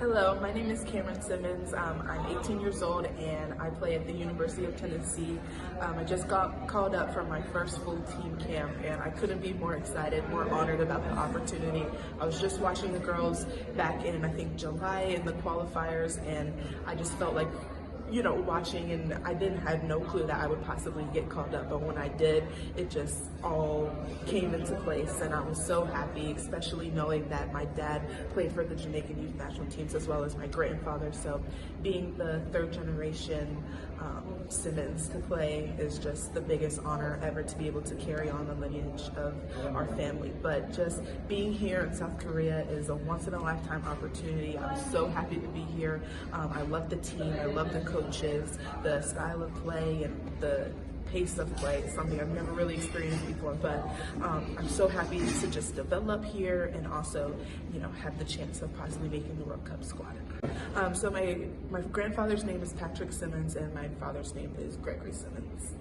Hello, my name is Kameron Simmonds. I'm 18 years old and I play at the University of Tennessee. I just got called up for my first full team camp and I couldn't be more excited, more honored about the opportunity. I was just watching the girls back in, I think, July in the qualifiers, and I just felt like, watching, and I had no clue that I would possibly get called up, but when I did, it just all came into place, and I was so happy, especially knowing that my dad played for the Jamaican youth national teams as well as my grandfather, so being the third generation Simmons to play is just the biggest honor ever, to be able to carry on the lineage of our family. But just being here in South Korea is a once-in-a-lifetime opportunity. I'm so happy to be here. I love the team, I love the coaches, the style of play, and the pace of play. It's something I've never really experienced before, but I'm so happy to just develop here and also, have the chance of possibly making the World Cup squad. So my grandfather's name is Patrick Simmonds and my father's name is Gregory Simmonds.